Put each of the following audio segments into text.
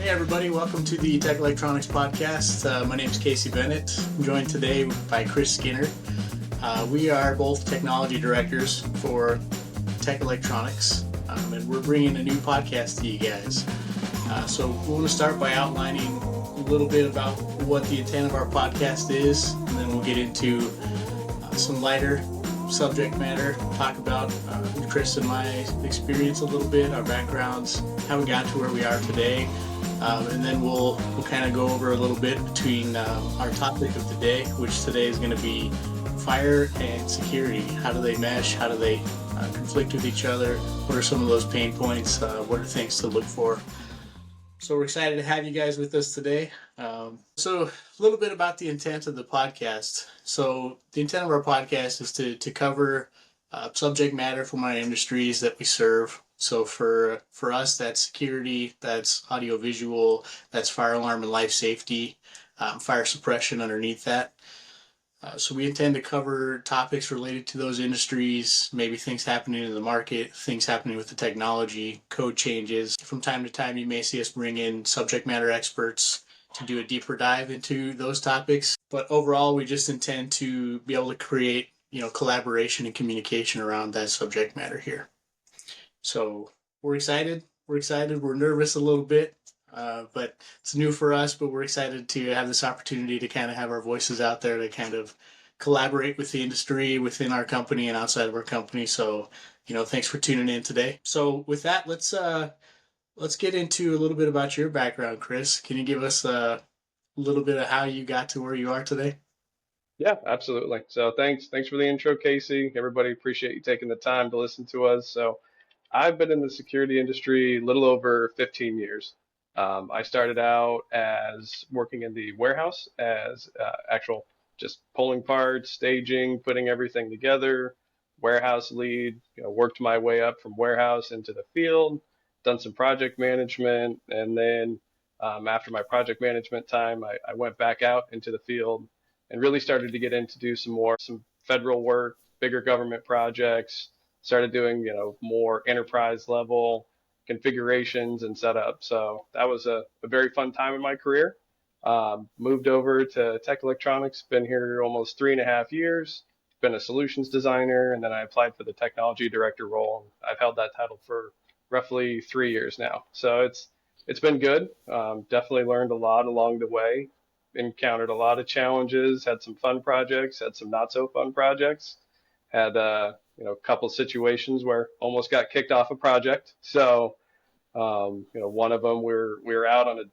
Hey everybody, welcome to the Tech Electronics Podcast. My name is Casey Bennett. I'm joined today by Chris Skinner. We are both technology directors for Tech Electronics, and we're bringing a new podcast to you guys. So we want to start by outlining a little bit about what the intent of our podcast is, and then we'll get into some lighter subject matter, talk about Chris and my experience a little bit, our backgrounds, how we got to where we are today. And then we'll kind of go over a little bit between our topic of the day, which today is going to be fire and security. How do they mesh? How do they conflict with each other? What are some of those pain points? What are things to look for? So we're excited to have you guys with us today. So a little bit about the intent of the podcast. So the intent of our podcast is to cover subject matter from our industries that we serve. So for us, that's security, that's audiovisual, that's fire alarm and life safety, fire suppression underneath that. So we intend to cover topics related to those industries, maybe things happening in the market, things happening with the technology, code changes. From time to time, you may see us bring in subject matter experts to do a deeper dive into those topics. But overall, we just intend to be able to create, collaboration and communication around that subject matter here. So we're excited. We're nervous a little bit, but it's new for us, but we're excited to have this opportunity to kind of have our voices out there to kind of collaborate with the industry within our company and outside of our company. So, thanks for tuning in today. So with that, let's get into a little bit about your background, Chris. Can you give us a little bit of how you got to where you are today? Yeah, absolutely. So thanks for the intro, Casey. Everybody appreciate you taking the time to listen to us. So I've been in the security industry a little over 15 years. I started out as working in the warehouse as actual just pulling parts, staging, putting everything together, warehouse lead, worked my way up from warehouse into the field, done some project management, and then after my project management time, I went back out into the field and really started to get in to do some federal work, bigger government projects, started doing, more enterprise level configurations and setup. So that was a very fun time in my career. Moved over to Tech Electronics, been here almost 3.5 years, been a solutions designer, and then I applied for the technology director role. I've held that title for roughly 3 years now. So it's been good. Definitely learned a lot along the way, encountered a lot of challenges, had some fun projects, had some not so fun projects, had a couple situations where almost got kicked off a project. So one of them we were out on a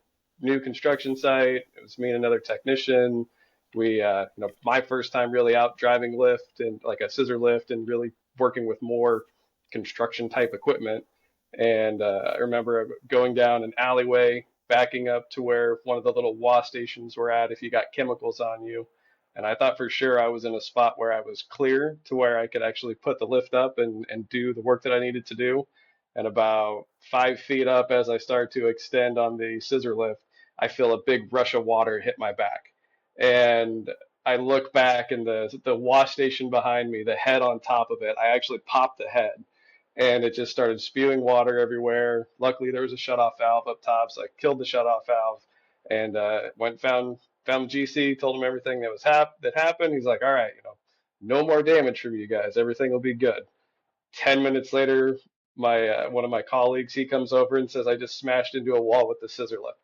new construction site. It was me and another technician. We my first time really out driving lift and like a scissor lift and really working with more construction type equipment. And I remember going down an alleyway, backing up to where one of the little wash stations were at if you got chemicals on you. And I thought for sure I was in a spot where I was clear to where I could actually put the lift up and do the work that I needed to do. And about 5 feet up as I start to extend on the scissor lift, I feel a big rush of water hit my back. And I look back and the wash station behind me, the head on top of it, I actually popped the head and it just started spewing water everywhere. Luckily, there was a shutoff valve up top, so I killed the shutoff valve and went found GC, told him everything that happened. He's like, "All right, no more damage from you guys. Everything will be good." 10 minutes later, my one of my colleagues he comes over and says, "I just smashed into a wall with the scissor lift."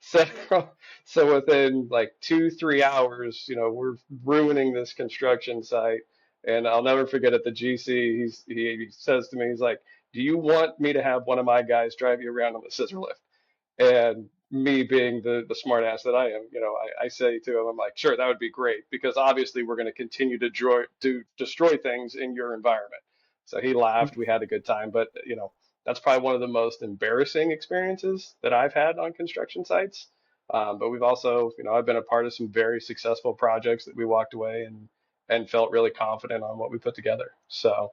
So, so within like 2-3 hours, we're ruining this construction site. And I'll never forget at the GC, he says to me, he's like, "Do you want me to have one of my guys drive you around on the scissor lift?" And me being the smart ass that I am, I say to him, I'm like, "Sure, that would be great because obviously we're going to continue to destroy things in your environment." So he laughed. We had a good time, but that's probably one of the most embarrassing experiences that I've had on construction sites. But we've also, I've been a part of some very successful projects that we walked away and felt really confident on what we put together. So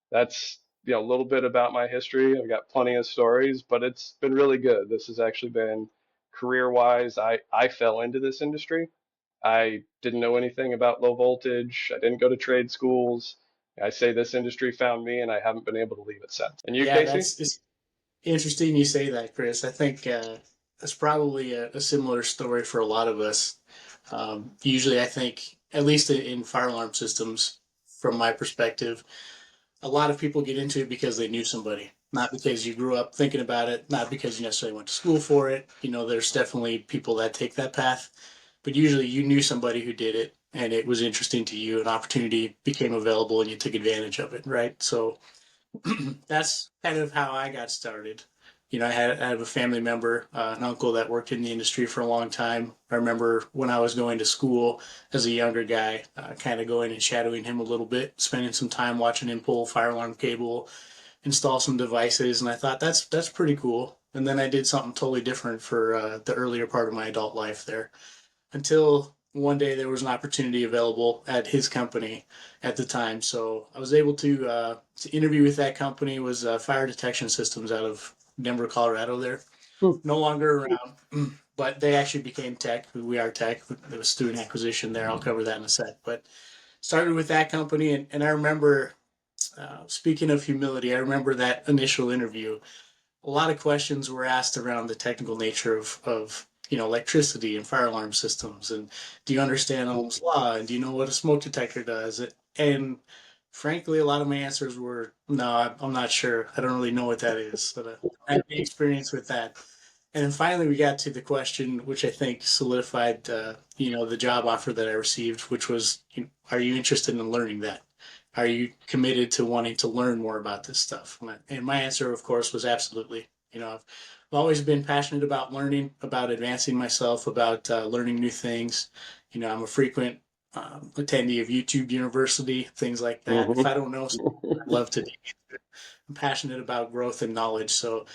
that's a little bit about my history. I've got plenty of stories, but it's been really good. This has actually been career-wise. I fell into this industry. I didn't know anything about low voltage. I didn't go to trade schools. I say this industry found me, and I haven't been able to leave it since. And you, Yeah, Casey? that's just interesting you say that, Chris. I think that's probably a similar story for a lot of us. Usually, I think, at least in fire alarm systems, from my perspective, a lot of people get into it because they knew somebody, not because you grew up thinking about it, not because you necessarily went to school for it. There's definitely people that take that path, but usually you knew somebody who did it and it was interesting to you. An opportunity became available and you took advantage of it, right? So that's kind of how I got started. I have a family member, an uncle that worked in the industry for a long time. I remember when I was going to school as a younger guy, kind of going and shadowing him a little bit, spending some time watching him pull fire alarm cable, install some devices, and I thought that's pretty cool. And then I did something totally different for the earlier part of my adult life there until one day there was an opportunity available at his company at the time. So I was able to interview with that company. It was Fire Detection Systems out of Denver, Colorado. There, Hmm. no longer around, but they actually became Tech. We are Tech. It was through an acquisition there. I'll cover that in a sec. But started with that company, and I remember. Speaking of humility, I remember that initial interview, a lot of questions were asked around the technical nature of electricity and fire alarm systems, and do you understand Ohm's law, and do you know what a smoke detector does? And frankly, a lot of my answers were no, I'm not sure. I don't really know what that is. But I had the experience with that. And then finally, we got to the question, which I think solidified, the job offer that I received, which was, are you interested in learning that? Are you committed to wanting to learn more about this stuff? And my answer, of course, was absolutely. I've always been passionate about learning, about advancing myself, about learning new things. I'm a frequent attendee of YouTube University, things like that. If Hmm. I don't know something, I'd love to. I'm passionate about growth and knowledge. So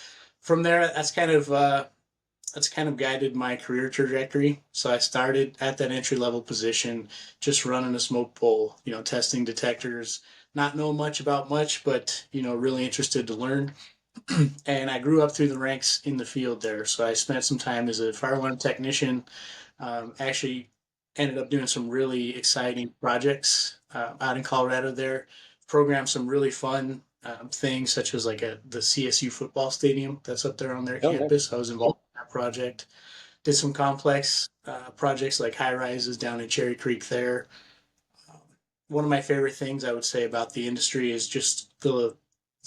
from there, that's kind of guided my career trajectory. So I started at that entry level position, just running a smoke pole, testing detectors, not knowing much about much, but really interested to learn. And I grew up through the ranks in the field there. So I spent some time as a fire alarm technician. Actually, ended up doing some really exciting projects out in Colorado there. Programmed some really fun things, such as like the CSU football stadium that's up there on their Oh, nice. campus. I was involved in that project. Did some complex projects like high rises down in Cherry Creek there. Um, One of my favorite things I would say about the industry is just the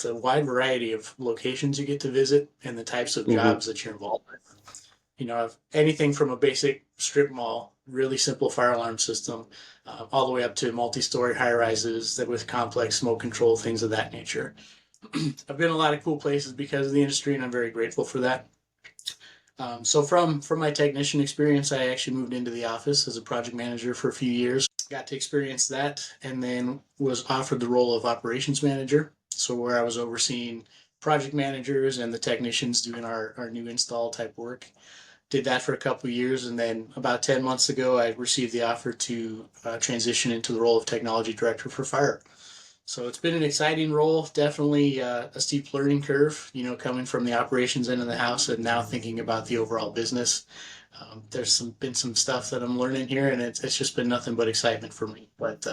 wide variety of locations you get to visit and the types of Hmm. jobs that you're involved with. Anything from a basic strip mall, really simple fire alarm system, all the way up to multi-story high rises that with complex smoke control, things of that nature. I've been in a lot of cool places because of the industry, and I'm very grateful for that. So from my technician experience, I actually moved into the office as a project manager for a few years. Got to experience that, and then was offered the role of operations manager. So where I was overseeing project managers and the technicians doing our new install type work. Did that for a couple of years, and then about 10 months ago, I received the offer to transition into the role of technology director for fire. So it's been an exciting role, definitely a steep learning curve, coming from the operations end of the house and now thinking about the overall business. There's been some stuff that I'm learning here, and it's just been nothing but excitement for me. But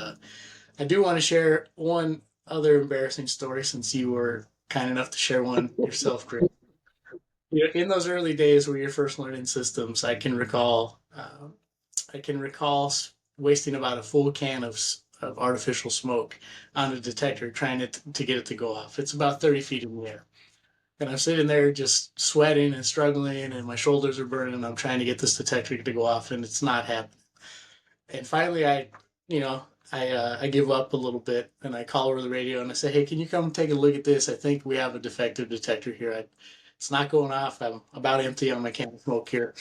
I do want to share one other embarrassing story since you were kind enough to share one yourself, Chris. In those early days where you're first learning systems, I can recall wasting about a full can of artificial smoke on a detector trying to get it to go off. It's about 30 feet in the air. And I'm sitting there just sweating and struggling, and my shoulders are burning, and I'm trying to get this detector to go off, and it's not happening. And finally, you know, I give up a little bit, and I call over the radio, and I say, "Hey, can you come take a look at this? I think we have a defective detector here. It's not going off. I'm about empty on my can of smoke here."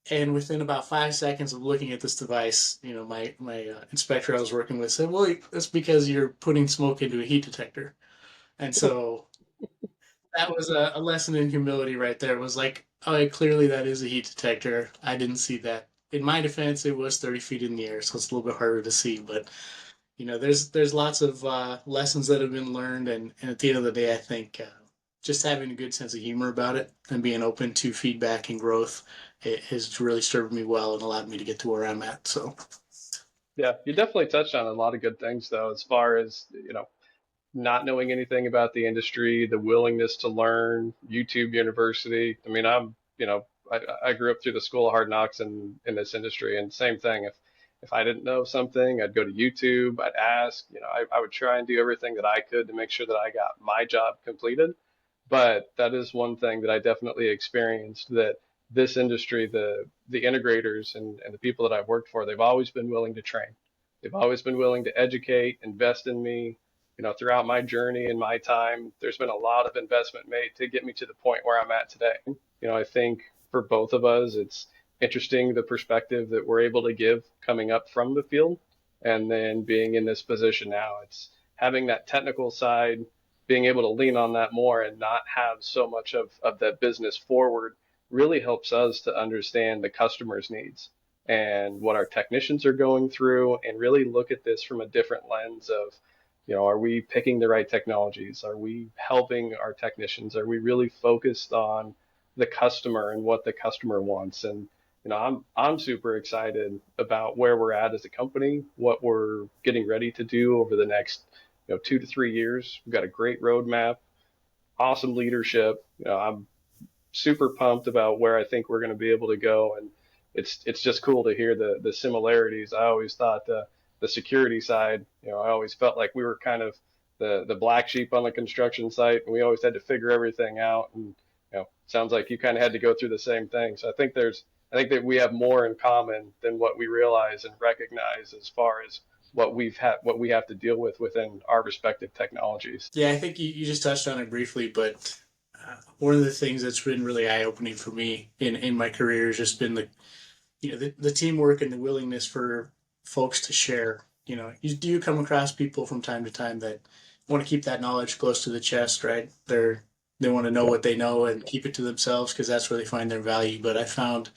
And within about 5 seconds of looking at this device, my inspector I was working with said, "Well, that's because you're putting smoke into a heat detector." And so that was a lesson in humility right there. It was like, oh, clearly that is a heat detector. I didn't see that. In my defense, it was 30 feet in the air, so it's a little bit harder to see. But there's lots of lessons that have been learned, and at the end of the day, I think just having a good sense of humor about it and being open to feedback and growth, it has really served me well and allowed me to get to where I'm at. So Yeah, you definitely touched on a lot of good things though, as far as, not knowing anything about the industry, the willingness to learn, YouTube University. I mean, I grew up through the school of hard knocks in this industry, and same thing. If I didn't know something, I'd go to YouTube, I'd ask, I would try and do everything that I could to make sure that I got my job completed. But that is one thing that I definitely experienced, that this industry, the integrators and the people that I've worked for, they've always been willing to train. They've always been willing to educate, invest in me. Throughout my journey and my time, there's been a lot of investment made to get me to the point where I'm at today. I think for both of us, it's interesting the perspective that we're able to give coming up from the field and then being in this position now. It's having that technical side, being able to lean on that more and not have so much of that business forward really helps us to understand the customer's needs and what our technicians are going through, and really look at this from a different lens of, are we picking the right technologies? Are we helping our technicians? Are we really focused on the customer and what the customer wants? And I'm super excited about where we're at as a company, what we're getting ready to do over the next 2 to 3 years. We've got a great roadmap, awesome leadership. I'm super pumped about where I think we're going to be able to go, and it's just cool to hear the similarities. I always thought the security side, I always felt like we were kind of the black sheep on the construction site, and we always had to figure everything out. And sounds like you kind of had to go through the same thing. So I think that we have more in common than what we realize and recognize as far as what we have to deal with within our respective technologies. Yeah, I think you just touched on it briefly, but one of the things that's been really eye opening for me in my career has just been the teamwork and the willingness for folks to share. You do come across people from time to time that want to keep that knowledge close to the chest, right? They want to know what they know and keep it to themselves because that's where they find their value. But I found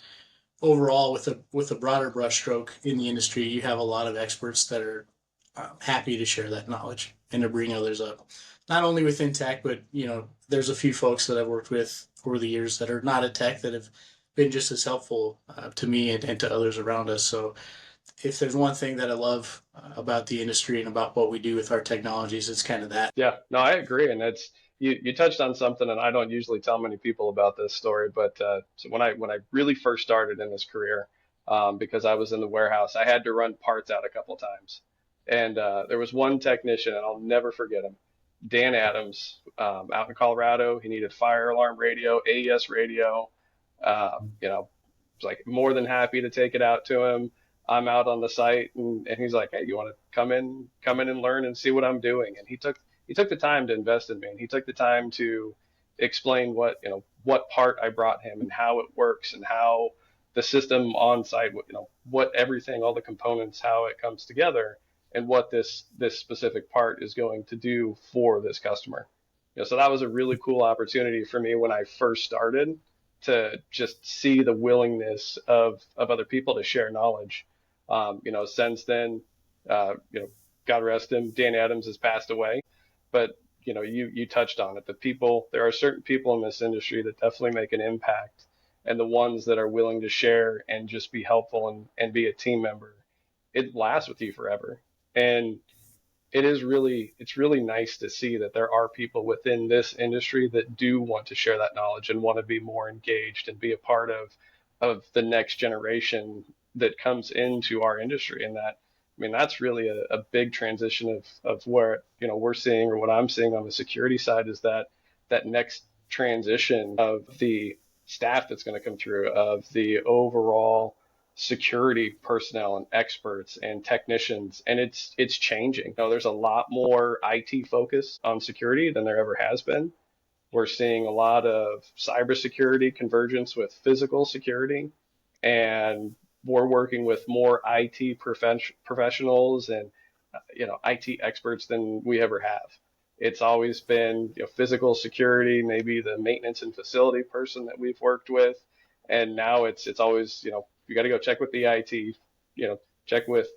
overall, with a broader brushstroke in the industry, you have a lot of experts that are happy to share that knowledge and to bring others up. Not only within tech, but there's a few folks that I've worked with over the years that are not at tech that have been just as helpful to me and to others around us. So if there's one thing that I love about the industry and about what we do with our technologies, it's kind of that. Yeah, no, I agree, and it's you touched on something, and I don't usually tell many people about this story, but so when I really first started in this career, because I was in the warehouse, I had to run parts out a couple times, and there was one technician, and I'll never forget him, Dan Adams, out in Colorado. He needed fire alarm radio, AES radio. Was like more than happy to take it out to him. I'm out on the site, and he's like, "Hey, you want to come in and learn and see what I'm doing?" And he took the time to invest in me, and he took the time to explain what part I brought him and how it works and how the system on site, what everything, all the components, how it comes together, and what this specific part is going to do for this customer. So that was a really cool opportunity for me when I first started, to just see the willingness of other people to share knowledge. Since then, God rest him, Dan Adams has passed away. But you touched on it. There are certain people in this industry that definitely make an impact, and the ones that are willing to share and just be helpful and be a team member, it lasts with you forever. And it's really nice to see that there are people within this industry that do want to share that knowledge and want to be more engaged and be a part of the next generation that comes into our industry. And that's really a big transition of where we're seeing, or what I'm seeing on the security side, is that next transition of the staff that's going to come through, of the overall security personnel and experts and technicians, and it's changing. There's a lot more IT focus on security than there ever has been. We're seeing a lot of cybersecurity convergence with physical security, and we're working with more IT professionals and IT experts than we ever have. It's always been physical security, maybe the maintenance and facility person that we've worked with, and now it's always you got to go check with the check with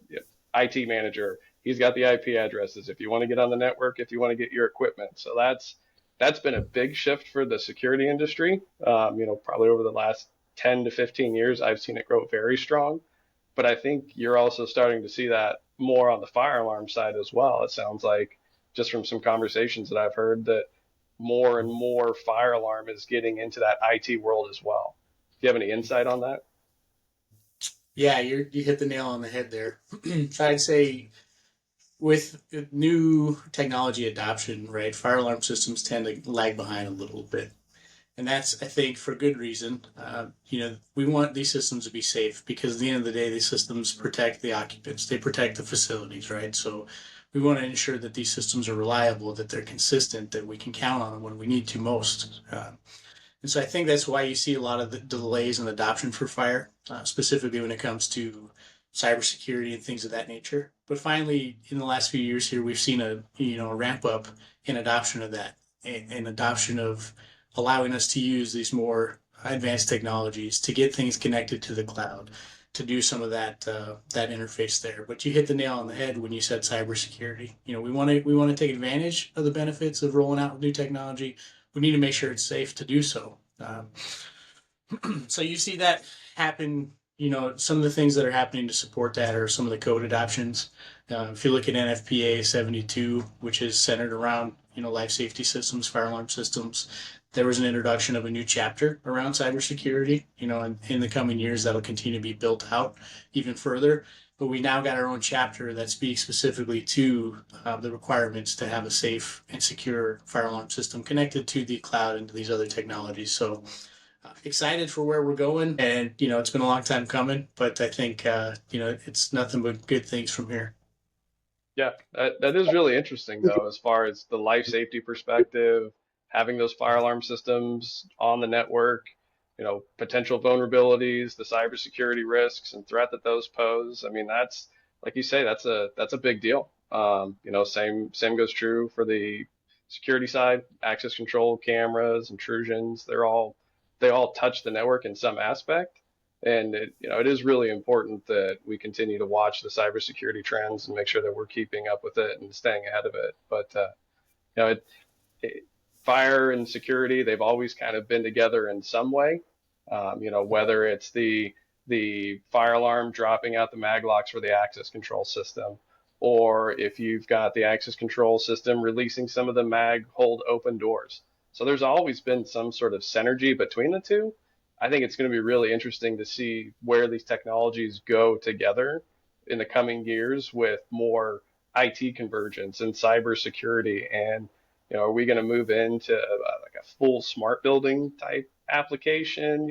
IT manager. He's got the IP addresses if you want to get on the network, if you want to get your equipment. So that's been a big shift for the security industry. Probably over the last 10 to 15 years, I've seen it grow very strong. But I think you're also starting to see that more on the fire alarm side as well. It sounds like, just from some conversations that I've heard, that more and more fire alarm is getting into that IT world as well. you have any insight on that? Yeah, you hit the nail on the head there. So I'd say with new technology adoption, right, fire alarm systems tend to lag behind a little bit. And that's, I think, for good reason. We want these systems to be safe because at the end of the day, these systems protect the occupants, they protect the facilities, right? So we want to ensure that these systems are reliable, that they're consistent, that we can count on them when we need to most. And so I think that's why you see a lot of the delays in adoption for fire, specifically when it comes to cybersecurity and things of that nature. But finally, in the last few years here, we've seen a ramp up in adoption of that, and adoption of allowing us to use these more advanced technologies to get things connected to the cloud, to do some of that interface there. But you hit the nail on the head when you said cybersecurity. We want to take advantage of the benefits of rolling out new technology. We need to make sure it's safe to do so. So you see that happen. Some of the things that are happening to support that are some of the code adoptions. If you look at NFPA 72, which is centered around life safety systems, fire alarm systems, there was an introduction of a new chapter around cybersecurity. And in the coming years, that'll continue to be built out even further. But we now got our own chapter that speaks specifically to the requirements to have a safe and secure fire alarm system connected to the cloud and to these other technologies. So excited for where we're going, and it's been a long time coming, but I think it's nothing but good things from here. Yeah, that is really interesting though, as far as the life safety perspective, having those fire alarm systems on the network, potential vulnerabilities, the cybersecurity risks and threat that those pose. I mean, that's like you say, that's a big deal. Same goes true for the security side, access control, cameras, intrusions. They all touch the network in some aspect. And it is really important that we continue to watch the cybersecurity trends and make sure that we're keeping up with it and staying ahead of it. But you know, it, fire and security, they've always kind of been together in some way. Whether it's the fire alarm dropping out the mag locks for the access control system, or if you've got the access control system releasing some of the mag hold open doors. So there's always been some sort of synergy between the two. I think it's going to be really interesting to see where these technologies go together in the coming years with more IT convergence and cybersecurity. And, are we going to move into like a full smart building type application?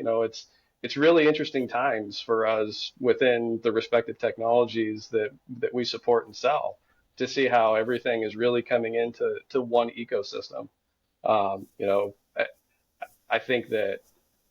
It's really interesting times for us within the respective technologies that we support and sell to see how everything is really coming into one ecosystem. I think that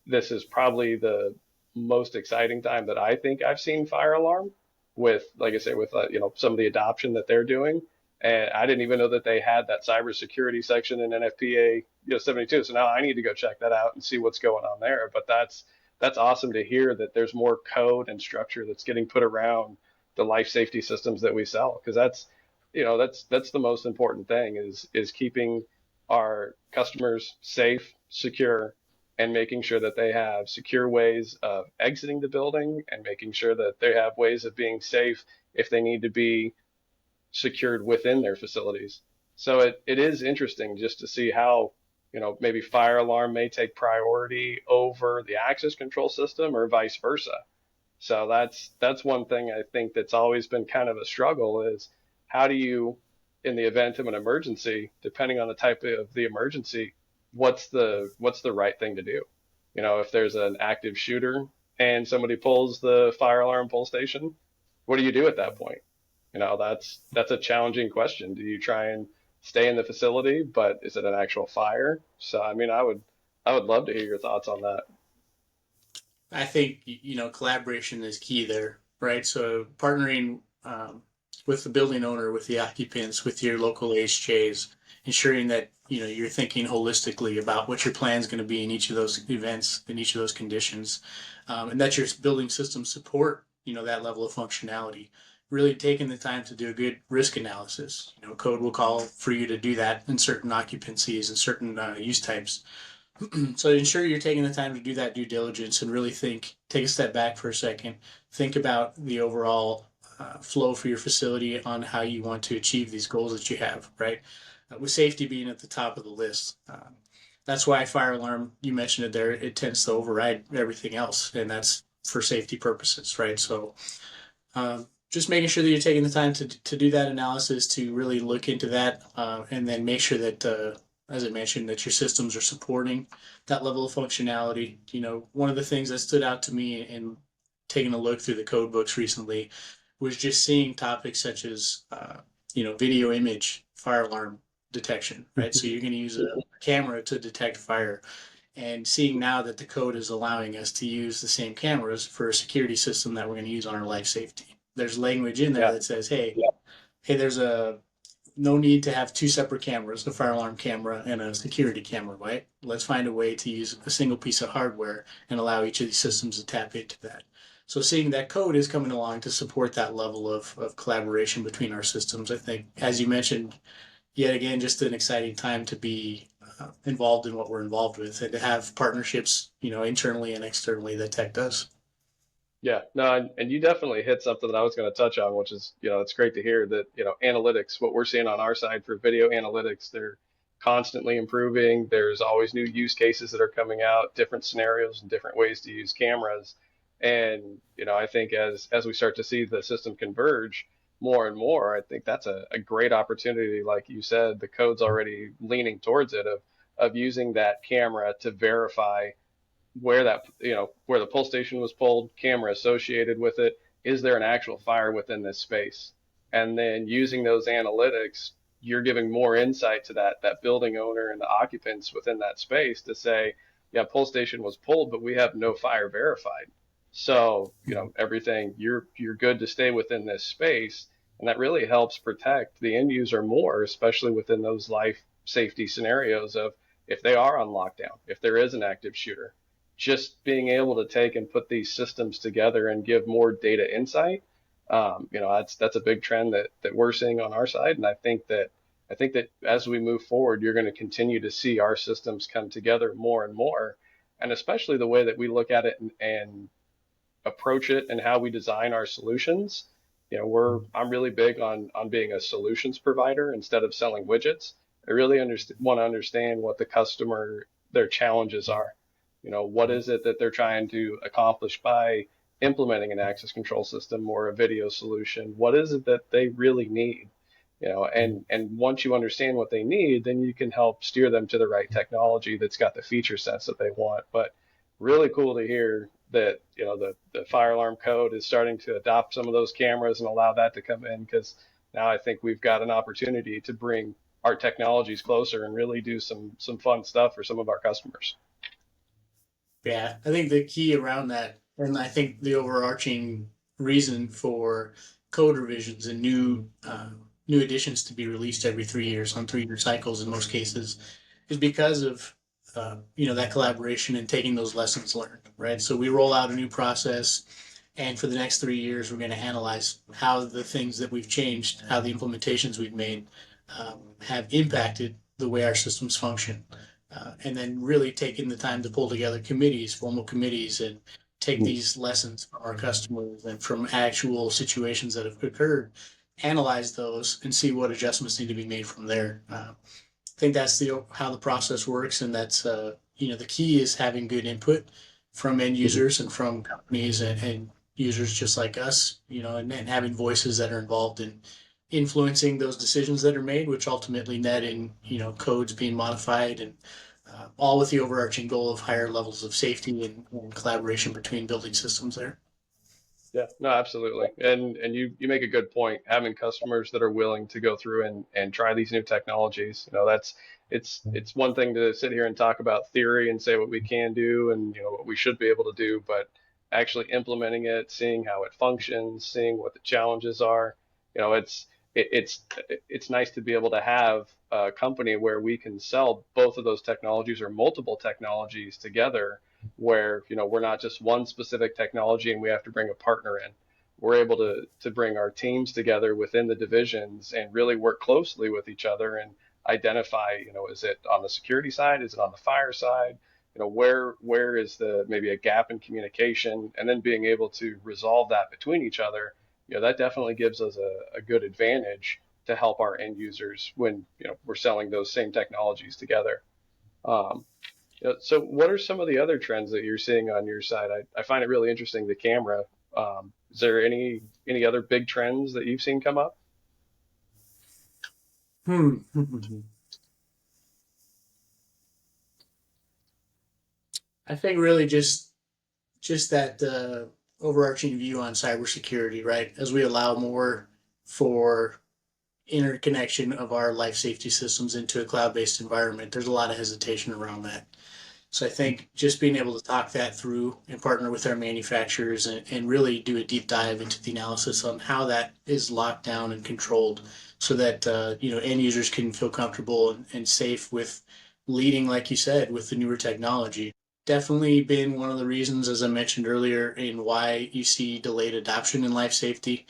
this is probably the most exciting time that I think I've seen fire alarm with, like I say, with some of the adoption that they're doing. And I didn't even know that they had that cybersecurity section in NFPA 72. So now I need to go check that out and see what's going on there. But that's awesome to hear that there's more code and structure that's getting put around the life safety systems that we sell, because that's the most important thing is keeping our customers safe, secure, and making sure that they have secure ways of exiting the building and making sure that they have ways of being safe if they need to be secured within their facilities. So it is interesting just to see how, maybe fire alarm may take priority over the access control system or vice versa. So that's one thing I think that's always been kind of a struggle is how do you, in the event of an emergency, depending on the type of the emergency, what's the right thing to do? If there's an active shooter and somebody pulls the fire alarm pull station, what do you do at that point? That's a challenging question. Do you try and stay in the facility, but is it an actual fire? So I mean, I would love to hear your thoughts on that. I think collaboration is key there, right? So partnering with the building owner, with the occupants, with your local HJs, ensuring that you're thinking holistically about what your plan is going to be in each of those events, in each of those conditions, and that your building systems support that level of functionality. Really taking the time to do a good risk analysis. Code will call for you to do that in certain occupancies and certain use types. So ensure you're taking the time to do that due diligence and really take a step back for a second, think about the overall flow for your facility on how you want to achieve these goals that you have, right? With safety being at the top of the list. that's why fire alarm, you mentioned it there, it tends to override everything else, and that's for safety purposes, right? So just making sure that you're taking the time to do that analysis, to really look into that, and then make sure that, as I mentioned, that your systems are supporting that level of functionality. One of the things that stood out to me in taking a look through the code books recently was just seeing topics such as, video image fire alarm detection, right? So you're going to use a camera to detect fire, and seeing now that the code is allowing us to use the same cameras for a security system that we're going to use on our life safety. There's language in there Yeah, that says, hey, there's a no need to have two separate cameras, a fire alarm camera and a security camera, right? Let's find a way to use a single piece of hardware and allow each of these systems to tap into that. So seeing that code is coming along to support that level of collaboration between our systems, I think, as you mentioned, yet again, just an exciting time to be involved in what we're involved with, and to have partnerships, internally and externally, that tech does. yeah, no, and you definitely hit something that I was going to touch on, which is, it's great to hear that, analytics, what we're seeing on our side for video analytics, they're constantly improving. There's always new use cases that are coming out, different scenarios and different ways to use cameras. And, I think as we start to see the system converge more and more, I think that's a great opportunity. Like you said, the code's already leaning towards it of using that camera to verify where where the pull station was pulled, camera associated with it. Is there an actual fire within this space? And then using those analytics, you're giving more insight to that building owner and the occupants within that space to say, yeah, pull station was pulled, but we have no fire verified. So, everything, you're good to stay within this space. And that really helps protect the end user more, especially within those life safety scenarios of if they are on lockdown, if there is an active shooter, just being able to take and put these systems together and give more data insight. That's a big trend that we're seeing on our side, and I think that as we move forward, you're going to continue to see our systems come together more and more, and especially the way that we look at it and approach it and how we design our solutions. I'm really big on being a solutions provider instead of selling widgets. I really want to understand what the customer their challenges are. What is it that they're trying to accomplish by implementing an access control system or a video solution? What is it that they really need? And once you understand what they need, then you can help steer them to the right technology that's got the feature sets that they want. But really cool to hear that, the fire alarm code is starting to adopt some of those cameras and allow that to come in, because now I think we've got an opportunity to bring our technologies closer and really do some fun stuff for some of our customers. Yeah, I think the key around that, and I think the overarching reason for code revisions and new additions to be released every 3 years on 3 year cycles in most cases, is because of that collaboration and taking those lessons learned, right? So we roll out a new process, and for the next 3 years, we're going to analyze how the things that we've changed, how the implementations we've made, have impacted the way our systems function, and then really taking the time to pull together committees, formal committees, and take these lessons from our customers and from actual situations that have occurred, analyze those, and see what adjustments need to be made from there. I think that's the how the process works, and that's the key is having good input from end users and from companies and users just like us, and having voices that are involved in influencing those decisions that are made, which ultimately net in codes being modified, and all with the overarching goal of higher levels of safety and collaboration between building systems there. Yeah, no, absolutely. And you make a good point. Having customers that are willing to go through and try these new technologies, it's one thing to sit here and talk about theory and say what we can do and what we should be able to do, but actually implementing it, seeing how it functions, seeing what the challenges are, you know, it's it's it's nice to be able to have a company where we can sell both of those technologies or multiple technologies together, where we're not just one specific technology and we have to bring a partner in. We're able to bring our teams together within the divisions and really work closely with each other and identify, is it on the security side, is it on the fire side, where is the maybe a gap in communication, and then being able to resolve that between each other. That definitely gives us a good advantage to help our end users when we're selling those same technologies together. So what are some of the other trends that you're seeing on your side? I find it really interesting, the camera. Is there any other big trends that you've seen come up? Hmm. I think really just that overarching view on cybersecurity, right? As we allow more for interconnection of our life safety systems into a cloud-based environment, there's a lot of hesitation around that. So I think just being able to talk that through and partner with our manufacturers and really do a deep dive into the analysis on how that is locked down and controlled so that end users can feel comfortable and safe with leading, like you said, with the newer technology. Definitely been one of the reasons, as I mentioned earlier, in why you see delayed adoption in life safety.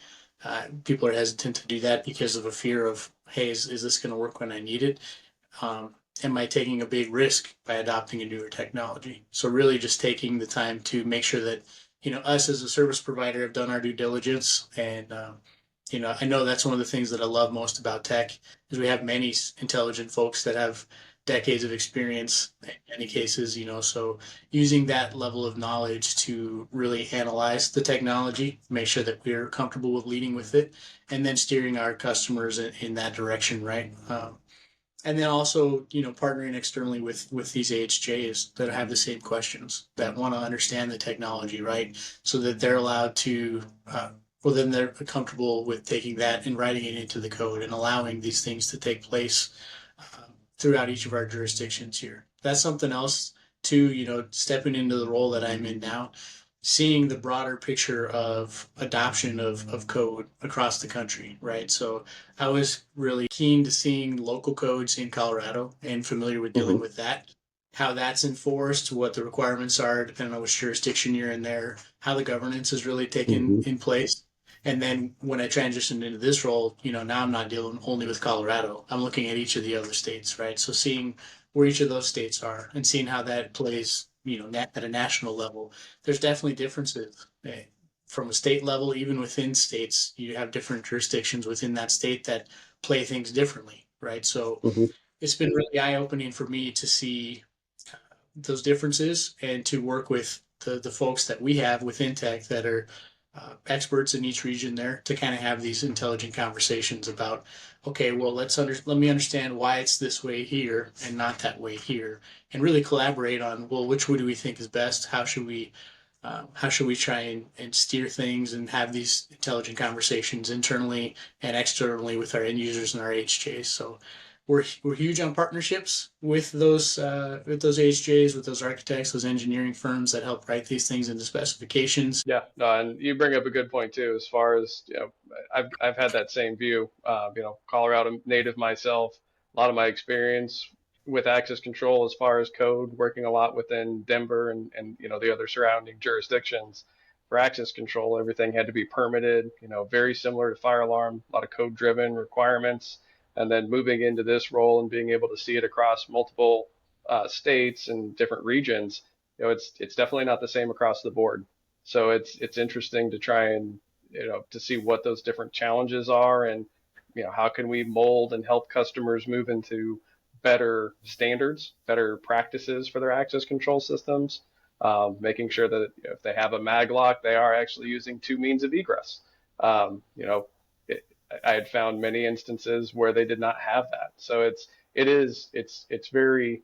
People are hesitant to do that because of a fear of, hey, is this going to work when I need it? um, am I taking a big risk by adopting a newer technology? So really just taking the time to make sure that, us as a service provider have done our due diligence. And, I know that's one of the things that I love most about tech is we have many intelligent folks that have decades of experience in many cases, so using that level of knowledge to really analyze the technology, make sure that we're comfortable with leading with it, and then steering our customers in that direction, right? And then also partnering externally with these AHJs that have the same questions that want to understand the technology, right? So that they're allowed to well, then they're comfortable with taking that and writing it into the code and allowing these things to take place throughout each of our jurisdictions here. That's something else too, stepping into the role that I'm in now, seeing the broader picture of adoption of code across the country, right? So I was really keen to seeing local codes in Colorado and familiar with dealing Hmm. with that, how that's enforced, what the requirements are, depending on which jurisdiction you're in there, how the governance is really taken Hmm. in place. And then when I transitioned into this role, now I'm not dealing only with Colorado. I'm looking at each of the other states, right? So seeing where each of those states are and seeing how that plays, at a national level, there's definitely differences. From a state level, even within states, you have different jurisdictions within that state that play things differently, right? So Hmm. it's been really eye opening for me to see those differences and to work with the folks that we have within tech that are experts in each region there to kind of have these intelligent conversations about, okay, well, let me understand why it's this way here and not that way here, and really collaborate on, well, which way do we think is best? How should we try and steer things and have these intelligent conversations internally and externally with our end users and our HJs? So we're huge on partnerships with those HJs, with those architects, those engineering firms that help write these things into specifications. Yeah, no, and you bring up a good point too, as far as, I've had that same view. Colorado native myself, a lot of my experience with access control as far as code, working a lot within Denver and the other surrounding jurisdictions. For access control, everything had to be permitted, very similar to fire alarm, a lot of code driven requirements. And then moving into this role and being able to see it across multiple states and different regions, it's definitely not the same across the board. So it's interesting to try and to see what those different challenges are, and how can we mold and help customers move into better standards, better practices for their access control systems, making sure that if they have a maglock, they are actually using two means of egress. Um, you know, it, I had found many instances where they did not have that. So it's very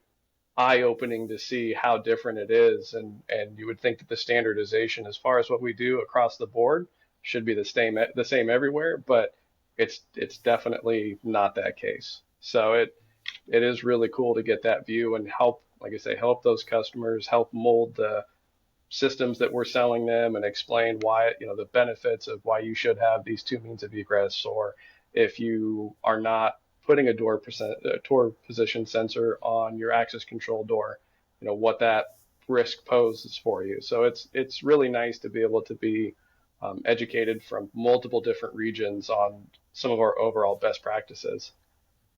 eye-opening to see how different it is, and you would think that the standardization as far as what we do across the board should be the same everywhere, but it's definitely not that case. So it is really cool to get that view and help, like I say, help those customers, help mold the systems that we're selling them, and explain why, the benefits of why you should have these two means of egress, or if you are not putting a door position sensor on your access control door, what that risk poses for you. So it's really nice to be able to be educated from multiple different regions on some of our overall best practices.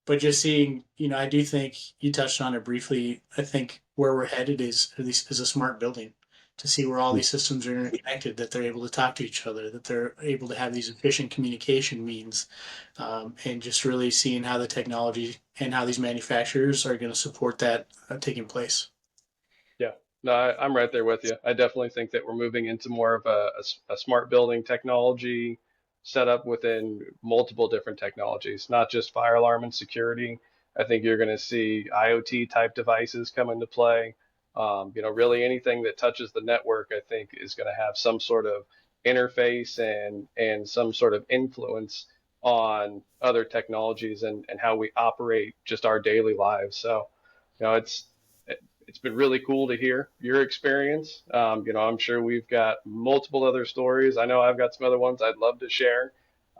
But just seeing, I do think you touched on it briefly. I think where we're headed is a smart building to see where all these systems are interconnected, that they're able to talk to each other, that they're able to have these efficient communication means, and just really seeing how the technology and how these manufacturers are going to support that taking place. No, I'm right there with you. I definitely think that we're moving into more of a smart building technology setup within multiple different technologies, not just fire alarm and security. I think you're going to see IoT type devices come into play. Really anything that touches the network, I think, is going to have some sort of interface and some sort of influence on other technologies and how we operate just our daily lives. So, you know, it's been really cool to hear your experience. I'm sure we've got multiple other stories. I know I've got some other ones I'd love to share.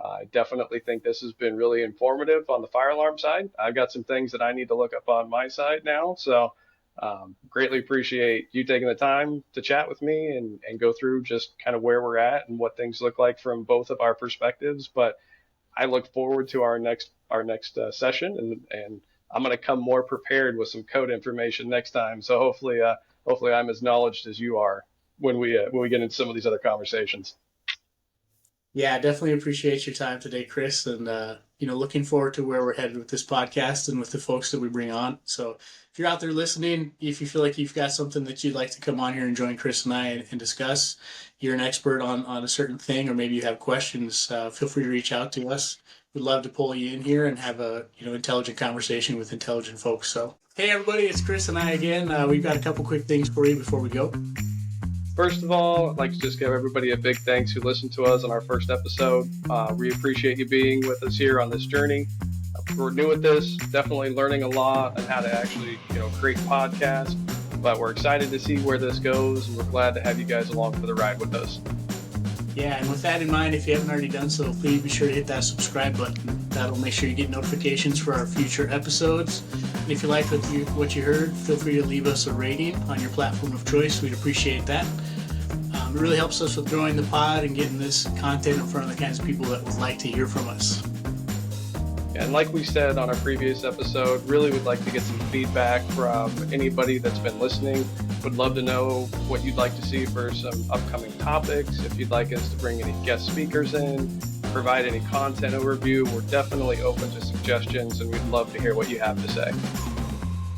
I definitely think this has been really informative on the fire alarm side. I've got some things that I need to look up on my side now. So greatly appreciate you taking the time to chat with me and go through just kind of where we're at and what things look like from both of our perspectives. But I look forward to our next session, and I'm going to come more prepared with some code information next time. So hopefully I'm as knowledgeable as you are when we get into some of these other conversations. Yeah, definitely appreciate your time today, Chris, and looking forward to where we're headed with this podcast and with the folks that we bring on. So, if you're out there listening, if you feel like you've got something that you'd like to come on here and join Chris and I and discuss, you're an expert on a certain thing, or maybe you have questions, feel free to reach out to us. We'd love to pull you in here and have a intelligent conversation with intelligent folks. So, hey everybody, it's Chris and I again. We've got a couple quick things for you before we go. First of all, I'd like to just give everybody a big thanks who listened to us on our first episode. We appreciate you being with us here on this journey. We're new at this, definitely learning a lot on how to actually, create podcasts, but we're excited to see where this goes, and we're glad to have you guys along for the ride with us. Yeah, and with that in mind, if you haven't already done so, please be sure to hit that subscribe button. That'll make sure you get notifications for our future episodes. And if you liked what you heard, feel free to leave us a rating on your platform of choice. We'd appreciate that. It really helps us with growing the pod and getting this content in front of the kinds of people that would like to hear from us. And like we said on our previous episode, really would like to get some feedback from anybody that's been listening. Would love to know what you'd like to see for some upcoming topics. If you'd like us to bring any guest speakers in, provide any content overview, we're definitely open to suggestions, and we'd love to hear what you have to say.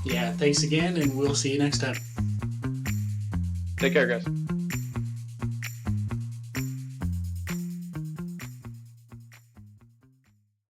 Yeah, thanks again, and we'll see you next time. Take care, guys.